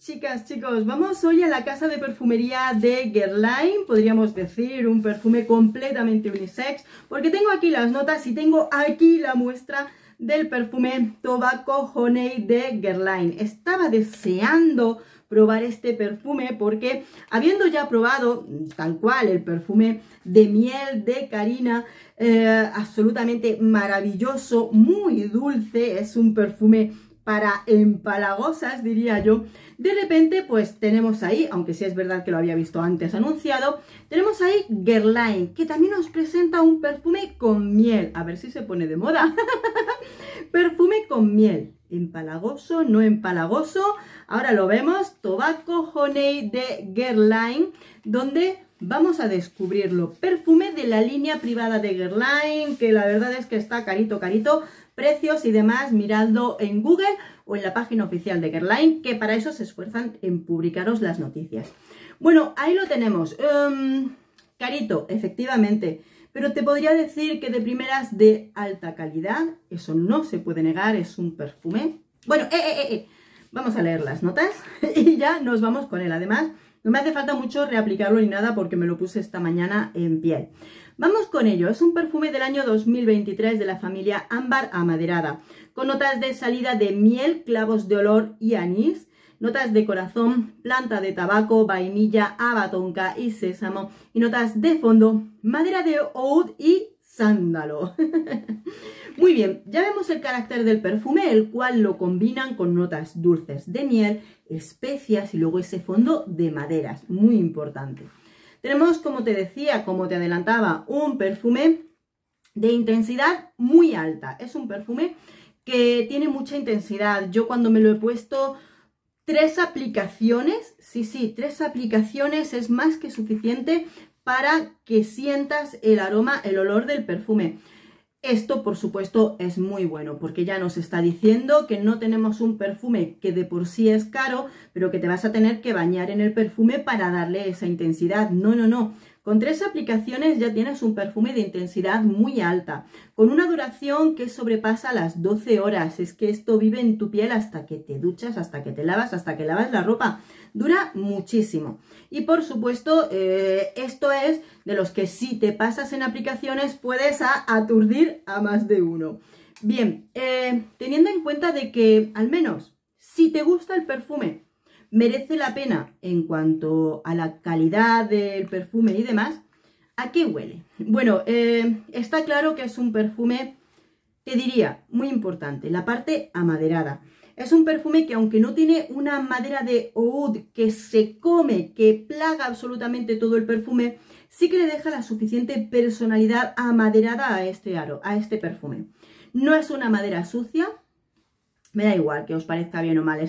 Chicas, chicos, vamos hoy a la casa de perfumería de Guerlain, podríamos decir un perfume completamente unisex, porque tengo aquí las notas y tengo aquí la muestra del perfume Tobacco Honey de Guerlain. Estaba deseando probar este perfume porque habiendo ya probado tal cual el perfume de miel de Carina, absolutamente maravilloso, muy dulce, es un perfume para empalagosas, diría yo. De repente, pues tenemos ahí, aunque sí es verdad que lo había visto antes anunciado, tenemos ahí Guerlain, que también nos presenta un perfume con miel. A ver si se pone de moda. Perfume con miel. Empalagoso, no empalagoso. Ahora lo vemos. Tobacco Honey de Guerlain, donde vamos a descubrirlo. Perfume de la línea privada de Guerlain, que la verdad es que está carito, carito. Precios y demás, miradlo en Google o en la página oficial de Guerlain, que para eso se esfuerzan en publicaros las noticias. Bueno, ahí lo tenemos. Carito, efectivamente, pero te podría decir que de primeras de alta calidad, eso no se puede negar, es un perfume. Bueno, vamos a leer las notas y ya nos vamos con él. Además, no me hace falta mucho reaplicarlo ni nada porque me lo puse esta mañana en piel. Vamos con ello, es un perfume del año 2023 de la familia ámbar amaderada, con notas de salida de miel, clavos de olor y anís, notas de corazón, planta de tabaco, vainilla, haba tonka y sésamo, y notas de fondo, madera de oud y sándalo. Muy bien, ya vemos el carácter del perfume, el cual lo combinan con notas dulces de miel, especias y luego ese fondo de maderas, muy importante. Tenemos, como te decía, como te adelantaba, un perfume de intensidad muy alta. Es un perfume que tiene mucha intensidad. Yo cuando me lo he puesto, 3 aplicaciones, sí, 3 aplicaciones es más que suficiente para que sientas el aroma, el olor del perfume. Esto, por supuesto, es muy bueno porque ya nos está diciendo que no tenemos un perfume que de por sí es caro, pero que te vas a tener que bañar en el perfume para darle esa intensidad. No, no, no. Con 3 aplicaciones ya tienes un perfume de intensidad muy alta, con una duración que sobrepasa las 12 horas. Es que esto vive en tu piel hasta que te duchas, hasta que te lavas, hasta que lavas la ropa. Dura muchísimo. Y por supuesto, esto es de los que si te pasas en aplicaciones puedes aturdir a más de uno. Bien, teniendo en cuenta de que al menos si te gusta el perfume, merece la pena en cuanto a la calidad del perfume y demás, ¿a qué huele? Bueno, está claro que es un perfume, te diría, muy importante, la parte amaderada. Es un perfume que aunque no tiene una madera de oud que se come, que plaga absolutamente todo el perfume, sí que le deja la suficiente personalidad amaderada a este perfume. No es una madera sucia, me da igual que os parezca bien o mal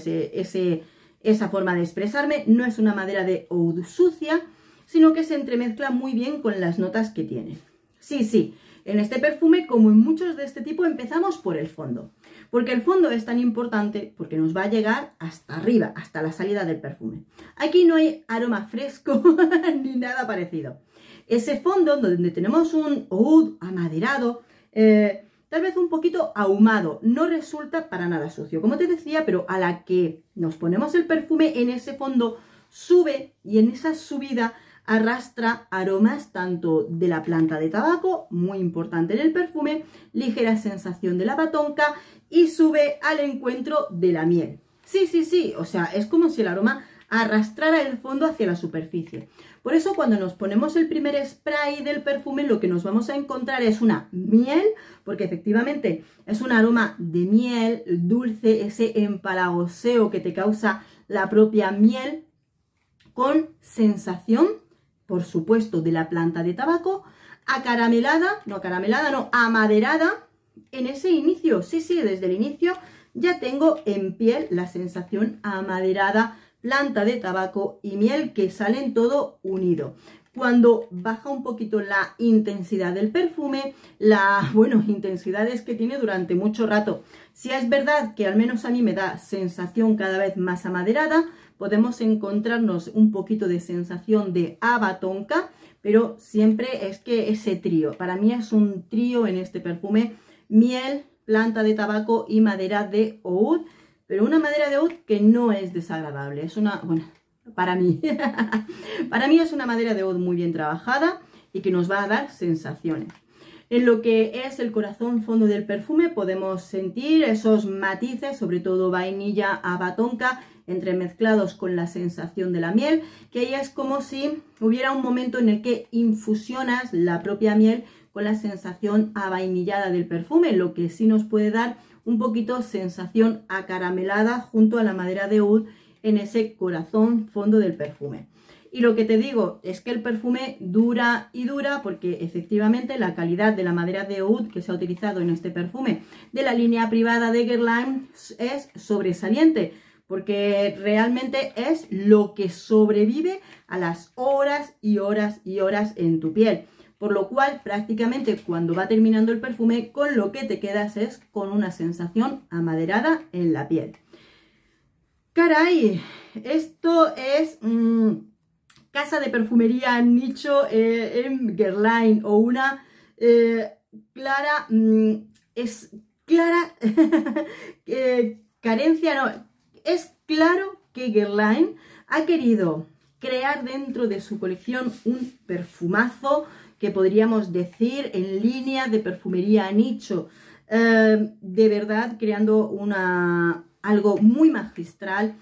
esa forma de expresarme, no es una madera de oud sucia, sino que se entremezcla muy bien con las notas que tiene. Sí, en este perfume, como en muchos de este tipo, empezamos por el fondo. Porque el fondo es tan importante porque nos va a llegar hasta arriba, hasta la salida del perfume. Aquí no hay aroma fresco ni nada parecido. Ese fondo donde tenemos un oud amaderado, tal vez un poquito ahumado, no resulta para nada sucio. Como te decía, pero a la que nos ponemos el perfume, en ese fondo sube y en esa subida arrastra aromas tanto de la planta de tabaco, muy importante en el perfume, ligera sensación de haba tonka y sube al encuentro de la miel. Sí, o sea, es como si el aroma arrastrara el fondo hacia la superficie. Por eso cuando nos ponemos el primer spray del perfume, lo que nos vamos a encontrar es una miel, porque efectivamente es un aroma de miel dulce, ese empalagoseo que te causa la propia miel, con sensación, por supuesto, de la planta de tabaco, amaderada en ese inicio. Sí, desde el inicio ya tengo en piel la sensación amaderada, planta de tabaco y miel que salen todo unido. Cuando baja un poquito la intensidad del perfume, intensidades que tiene durante mucho rato. Si es verdad que al menos a mí me da sensación cada vez más amaderada, podemos encontrarnos un poquito de sensación de haba tonka, pero siempre es que ese trío, para mí es un trío en este perfume, miel, planta de tabaco y madera de oud, pero una madera de oud que no es desagradable. Es una, bueno, para mí, para mí es una madera de oud muy bien trabajada y que nos va a dar sensaciones. En lo que es el corazón fondo del perfume podemos sentir esos matices, sobre todo vainilla, haba tonka, entremezclados con la sensación de la miel, que ahí es como si hubiera un momento en el que infusionas la propia miel con la sensación avainillada del perfume, lo que sí nos puede dar un poquito sensación acaramelada junto a la madera de oud en ese corazón fondo del perfume. Y lo que te digo es que el perfume dura y dura porque efectivamente la calidad de la madera de oud que se ha utilizado en este perfume de la línea privada de Guerlain es sobresaliente, porque realmente es lo que sobrevive a las horas y horas y horas en tu piel. Por lo cual, prácticamente cuando va terminando el perfume, con lo que te quedas es con una sensación amaderada en la piel. ¡Caray! Esto es casa de perfumería nicho en Guerlain, o una clara, es clara, carencia, no, es claro que Guerlain ha querido crear dentro de su colección un perfumazo que podríamos decir en línea de perfumería nicho, de verdad creando algo muy magistral,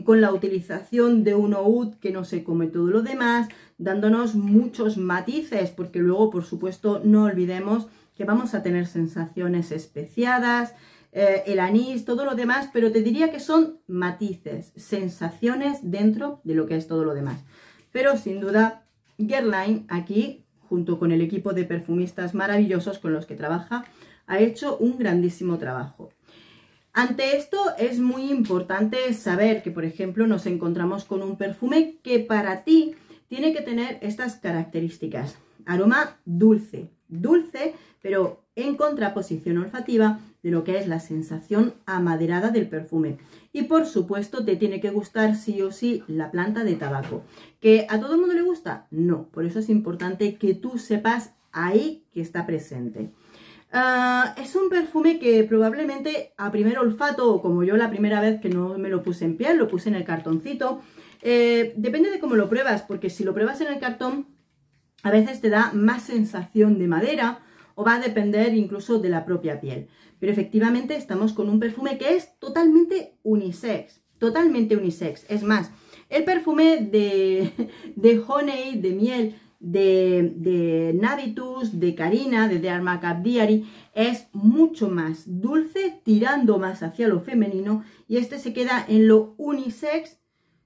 con la utilización de un oud que no se come todo lo demás, dándonos muchos matices, porque luego, por supuesto, no olvidemos que vamos a tener sensaciones especiadas, el anís, todo lo demás, pero te diría que son matices, sensaciones dentro de lo que es todo lo demás. Pero sin duda, Guerlain aquí, junto con el equipo de perfumistas maravillosos con los que trabaja, ha hecho un grandísimo trabajo. Ante esto es muy importante saber que, por ejemplo, nos encontramos con un perfume que para ti tiene que tener estas características. Aroma dulce, dulce, pero en contraposición olfativa de lo que es la sensación amaderada del perfume. Y por supuesto te tiene que gustar sí o sí la planta de tabaco. ¿Que a todo el mundo le gusta? No, por eso es importante que tú sepas ahí que está presente. Es un perfume que probablemente a primer olfato, o como yo la primera vez que no me lo puse en piel, lo puse en el cartoncito, depende de cómo lo pruebas, porque si lo pruebas en el cartón, a veces te da más sensación de madera, o va a depender incluso de la propia piel. Pero efectivamente estamos con un perfume que es totalmente unisex, totalmente unisex. Es más, el perfume de Honey, de miel, de Navitus, de Carina, de The Art Makeup Diary, es mucho más dulce, tirando más hacia lo femenino, y este se queda en lo unisex,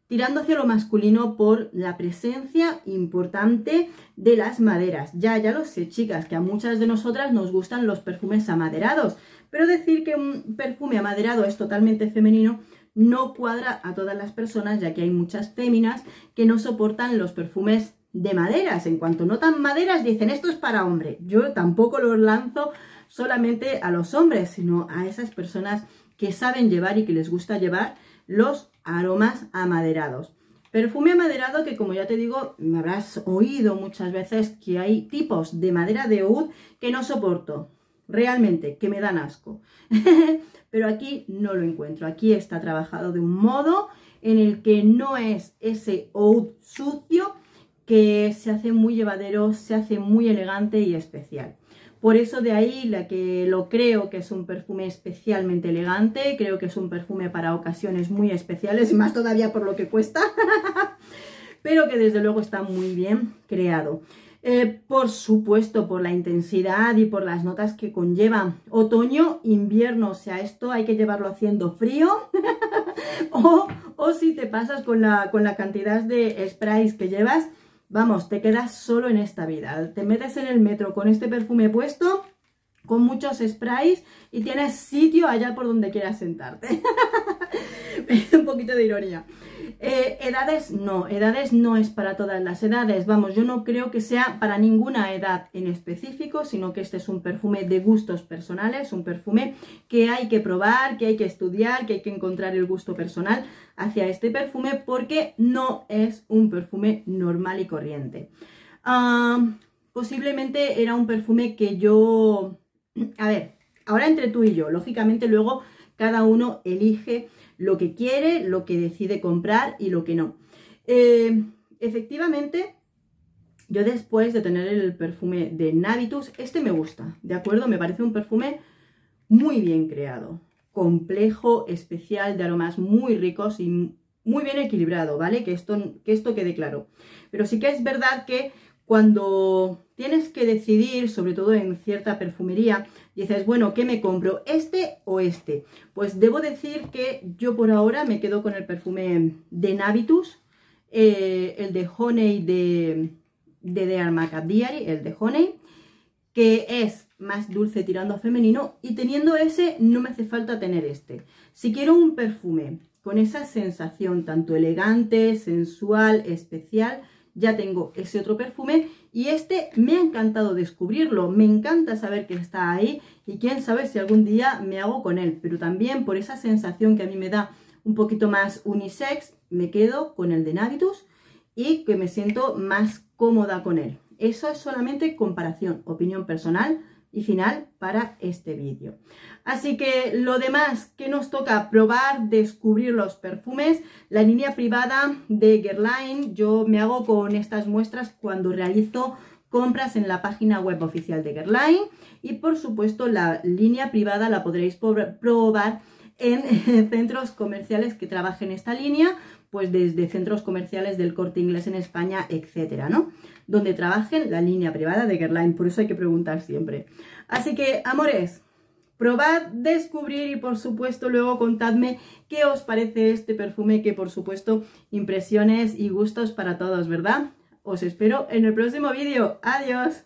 tirando hacia lo masculino por la presencia importante de las maderas. Ya lo sé, chicas, que a muchas de nosotras nos gustan los perfumes amaderados, pero decir que un perfume amaderado es totalmente femenino no cuadra a todas las personas, ya que hay muchas féminas que no soportan los perfumes de maderas. En cuanto notan maderas dicen esto es para hombre. Yo tampoco los lanzo solamente a los hombres, sino a esas personas que saben llevar y que les gusta llevar los aromas amaderados. Perfume amaderado que, como ya te digo, me habrás oído muchas veces que hay tipos de madera de oud que no soporto, realmente, que me dan asco. Pero aquí no lo encuentro. Aquí está trabajado de un modo en el que no es ese oud sucio, que se hace muy llevadero, se hace muy elegante y especial. Por eso de ahí la que lo creo que es un perfume especialmente elegante, creo que es un perfume para ocasiones muy especiales, y más todavía por lo que cuesta, pero que desde luego está muy bien creado. Por supuesto, por la intensidad y por las notas que conlleva. Otoño, invierno, o sea, esto hay que llevarlo haciendo frío o si te pasas con la cantidad de sprays que llevas, vamos, te quedas solo en esta vida. Te metes en el metro con este perfume puesto, con muchos sprays, y tienes sitio allá por donde quieras sentarte. Un poquito de ironía. Edades no es para todas las edades. Vamos, yo no creo que sea para ninguna edad en específico, sino que este es un perfume de gustos personales, un perfume que hay que probar, que hay que estudiar, que hay que encontrar el gusto personal hacia este perfume, porque no es un perfume normal y corriente. Posiblemente era un perfume que yo... A ver, ahora entre tú y yo, lógicamente luego cada uno elige lo que quiere, lo que decide comprar y lo que no. Efectivamente, yo después de tener el perfume de Navitus, este me gusta, ¿de acuerdo? Me parece un perfume muy bien creado, complejo, especial, de aromas muy ricos y muy bien equilibrado, ¿vale? Que esto quede claro. Pero sí que es verdad que cuando tienes que decidir, sobre todo en cierta perfumería, dices, bueno, ¿qué me compro? ¿Este o este? Pues debo decir que yo por ahora me quedo con el perfume de Navitus, el de Honey de The Makeup Diary, el de Honey, que es más dulce tirando a femenino, y teniendo ese no me hace falta tener este. Si quiero un perfume con esa sensación tanto elegante, sensual, especial, ya tengo ese otro perfume y este me ha encantado descubrirlo, me encanta saber que está ahí y quién sabe si algún día me hago con él, pero también por esa sensación que a mí me da un poquito más unisex, me quedo con el de Navitus y que me siento más cómoda con él. Eso es solamente comparación, opinión personal y final para este vídeo. Así que lo demás que nos toca probar, descubrir los perfumes, la línea privada de Guerlain, yo me hago con estas muestras cuando realizo compras en la página web oficial de Guerlain y por supuesto la línea privada la podréis probar en centros comerciales que trabajen esta línea, pues desde centros comerciales del Corte Inglés en España, etcétera, ¿no? Donde trabajen la línea privada de Guerlain, por eso hay que preguntar siempre. Así que, amores, probad, descubrir y por supuesto luego contadme qué os parece este perfume, que por supuesto impresiones y gustos para todos, ¿verdad? Os espero en el próximo vídeo. ¡Adiós!